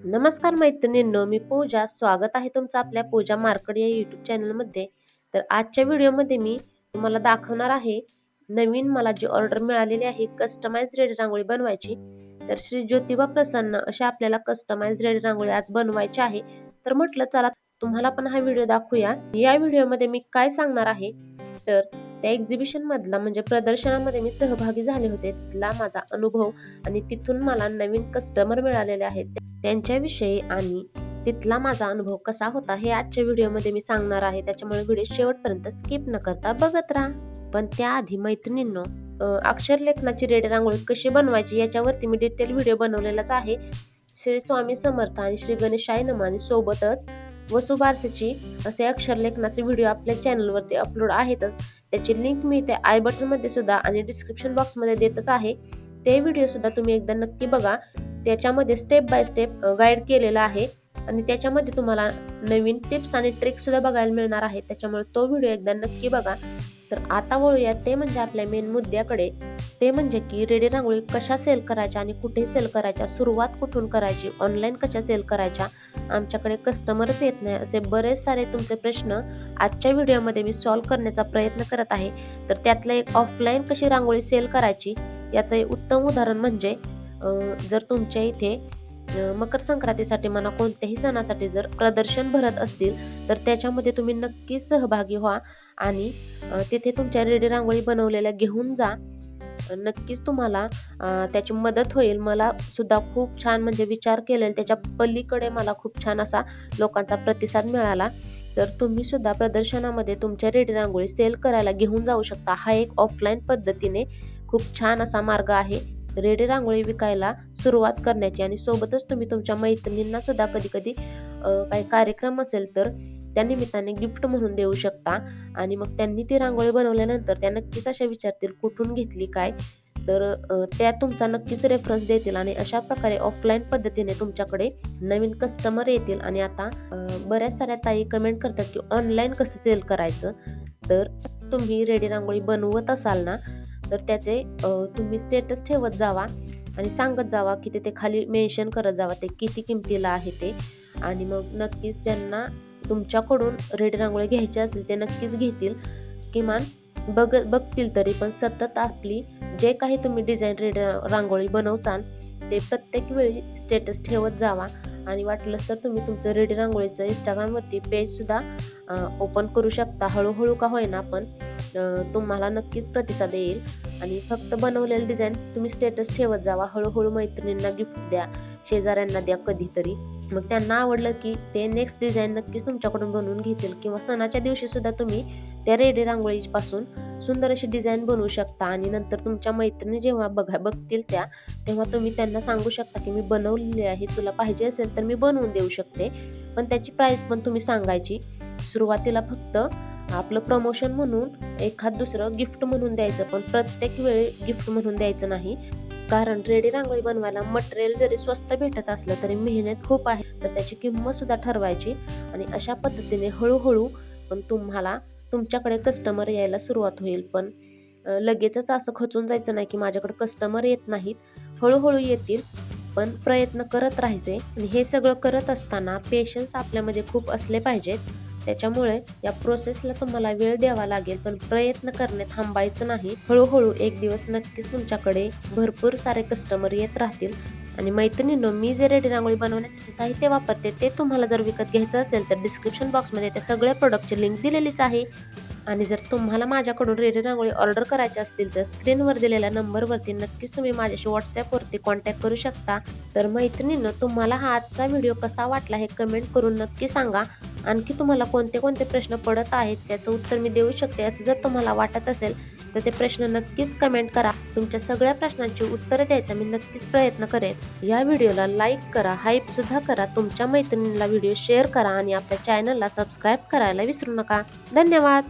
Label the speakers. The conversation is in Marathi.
Speaker 1: नमस्कार मैत्रिणींनो, मी पूजा. स्वागत आहे तुमचं आपल्या पूजा मार्केट या यूट्यूब चॅनलमध्ये. तर आजच्या व्हिडिओमध्ये मी तुम्हाला दाखवणार आहे नवीन मला जी ऑर्डर मिळालेली आहे कस्टमाइज रेडी रांगोळी बनवायची. तर श्री ज्योतिबा प्रसन्न अशा आपल्याला कस्टमाइज रेडी रांगोळी आज बनवायची आहे. तर म्हटलं चला तुम्हाला पण हा व्हिडिओ दाखवूया. या व्हिडिओमध्ये मी काय सांगणार आहे तर त्या एक्झिबिशन मधला म्हणजे प्रदर्शनामध्ये मी सहभागी झाले होते. तिथला माझा अनुभव आणि तिथून मला नवीन कस्टमर मिळालेले आहेत त्यांच्याविषयी आणि तिथला माझा अनुभव कसा होता हे आजच्या व्हिडिओमध्ये मी सांगणार आहे. त्याच्यामुळे व्हिडिओ शेवटपर्यंत स्किप न करता बघत राहा. पण त्याआधी मैत्रिणींनो, अक्षर लेखनाची रेडी रांगोळी कशी बनवायची याच्यावरती मी डिटेल व्हिडिओ बनवलेलाच आहे. श्री स्वामी समर्थ आणि श्री गणेशाय नमः आणि सोबतच वसुबारसेची असे अक्षर लेखनाचे व्हिडिओ आपल्या चॅनलवरती अपलोड आहेतच. त्याची लिंक मी इथे आय बटन मध्ये सुद्धा आणि डिस्क्रिप्शन बॉक्स मध्ये देतच आहे. ते व्हिडिओ सुद्धा तुम्ही एकदा नक्की बघा. त्याच्यामध्ये स्टेप बाय स्टेप गाईड केलेला आहे आणि त्याच्यामध्ये तुम्हाला नवीन टिप्स आणि ट्रिक्स सुद्धा बघायला मिळणार आहे. त्याच्यामुळे तो व्हिडिओ एकदा नक्की बघा. तर आता वळूया ते म्हणजे आपल्या मेन मुद्द्याकडे. ते म्हणजे की रेडी रांगोळी कशा सेल करायच्या आणि कुठे सेल करायच्या, सुरुवात कुठून करायची, ऑनलाईन कशा सेल करायच्या, आमच्याकडे कस्टमरच येत नाही असे बरेच सारे तुमचे प्रश्न आजच्या व्हिडिओमध्ये मी सॉल्व्ह करण्याचा प्रयत्न करत आहे. तर त्यातलं एक ऑफलाईन कशी रांगोळी सेल करायची याचं एक उत्तम उदाहरण म्हणजे जर तुमच्या इथे मकर संक्रांतीसाठी म्हणा कोणत्याही सणासाठी जर प्रदर्शन भरत असतील तर त्याच्यामध्ये तुम्ही नक्कीच सहभागी व्हा आणि तिथे तुमच्या रेडी रांगोळी बनवलेल्या घेऊन जा. नक्कीच तुम्हाला त्याची मदत होईल. मला सुद्धा खूप छान म्हणजे विचार केलेला त्याच्या पलीकडे मला खूप छान असा लोकांचा प्रतिसाद मिळाला. तर तुम्ही सुद्धा प्रदर्शनामध्ये तुमच्या रेडी रांगोळी सेल करायला घेऊन जाऊ शकता. हा एक ऑफलाईन पद्धतीने खूप छान असा मार्ग आहे रेडी रांगोळी विकायला सुरुवात करण्याची. आणि सोबतच तुम्ही तुमच्या मैत्रिणींना सुद्धा कधी कधी काही कार्यक्रम असेल तर त्या निमित्ताने गिफ्ट म्हणून देऊ शकता. आणि मग त्यांनी ती रांगोळी बनवल्यानंतर त्या नक्कीच अशा विचारतील कुठून घेतली काय, तर त्या तुमचा नक्कीच रेफरन्स देतील आणि अशा प्रकारे ऑफलाईन पद्धतीने तुमच्याकडे नवीन कस्टमर येतील. आणि आता बऱ्याच साऱ्या ताई कमेंट करतात की ऑनलाईन कसं सेल करायचं. तर तुम्ही रेडी रांगोळी बनवत असाल ना तर त्याचे तुम्ही स्टेटस ठेवत जावा आणि सांगत जावा की तिथे खाली मेन्शन करत जावा ते किती किमतीला आहे ते. आणि मग नक्कीच ज्यांना तुमच्याकडून रेडी रांगोळी घ्यायची असतील ते नक्कीच घेतील. किमान बघतील तरी पण सतत आपली जे काही तुम्ही डिझाईन रेडी रांगोळी बनवताल ते प्रत्येक वेळी स्टेटस ठेवत जावा. आणि वाटलं तर तुम्ही तुमचं रेडी रांगोळीचं इंस्टाग्रामवरती पेज सुद्धा ओपन करू शकता. हळूहळू का होईना पण तुम्हाला नक्कीच प्रतिसाद येईल. आणि फक्त बनवलेलं डिझाईन तुम्ही स्टेटस ठेवत जावा. हळूहळू मैत्रिणींना गिफ्ट द्या, शेजाऱ्यांना द्या कधीतरी. मग त्यांना आवडलं की ते नेक्स्ट डिझाईन नक्कीच तुमच्याकडून बनवून घेतील. किंवा सणाच्या दिवशी सुद्धा तुम्ही त्या रेडी रांगोळीपासून सुंदर अशी डिझाईन बनवू शकता. आणि नंतर तुमच्या मैत्रिणी जेव्हा बघतील त्या तेव्हा तुम्ही त्यांना सांगू शकता की मी बनवलेली आहे, तुला पाहिजे असेल तर मी बनवून देऊ शकते. पण त्याची प्राइस पण तुम्ही सांगायची. सुरुवातीला फक्त आपलं प्रमोशन म्हणून एखाद दुसरं गिफ्ट म्हणून द्यायचं, पण प्रत्येक वेळी गिफ्ट म्हणून द्यायचं नाही. कारण रेडी रांगोळी बनवायला मटेरियल जरी स्वस्त भेटत असलं तरी मेहनत खूप आहे. तर त्याची किंमत सुद्धा ठरवायची. आणि अशा पद्धतीने हळूहळू पण तुम्हाला तुमच्याकडे कस्टमर यायला सुरुवात होईल. पण लगेचच असं खचून जायचं नाही की माझ्याकडे कस्टमर येत नाहीत. हळूहळू येतील, पण प्रयत्न करत राहायचे. आणि हे सगळं करत असताना पेशन्स आपल्यामध्ये खूप असले पाहिजेत. त्याच्यामुळे या प्रोसेसला तुम्हाला वेळ द्यावा लागेल, पण प्रयत्न करणे थांबायचं नाही. हळूहळू एक दिवस नक्कीच तुमच्याकडे भरपूर सारे कस्टमर येत राहतील. आणि मैत्रिणींनो, मी जे रेडी रांगोळी बनवण्यासाठी साहित्य वापरते ते तुम्हाला जर विकत घ्यायचं असेल तर डिस्क्रिप्शन बॉक्समध्ये त्या सगळ्या प्रोडक्टची लिंक दिलेलीच आहे. आणि जर तुम्हाला माझ्याकडून रेडी रांगोळी ऑर्डर करायची असतील तर स्क्रीनवर दिलेल्या नंबरवरती नक्कीच तुम्ही माझ्याशी व्हॉट्सॲपवरती कॉन्टॅक्ट करू शकता. तर मैत्रिणींनो, तुम्हाला हा आजचा व्हिडिओ कसा वाटला हे कमेंट करून नक्की सांगा. आणखी तुम्हाला कोणते कोणते प्रश्न पडत आहेत त्याचं उत्तर मी देऊ शकते असं जर तुम्हाला वाटत असेल तर ते प्रश्न नक्कीच कमेंट करा. तुमच्या सगळ्या प्रश्नांची उत्तरं द्यायचा मी नक्कीच प्रयत्न करेन. या व्हिडिओला लाईक करा, हाईप सुद्धा करा, तुमच्या मैत्रिणींना व्हिडिओ शेअर करा आणि आपल्या चॅनलला सबस्क्राईब करायला विसरू नका. धन्यवाद.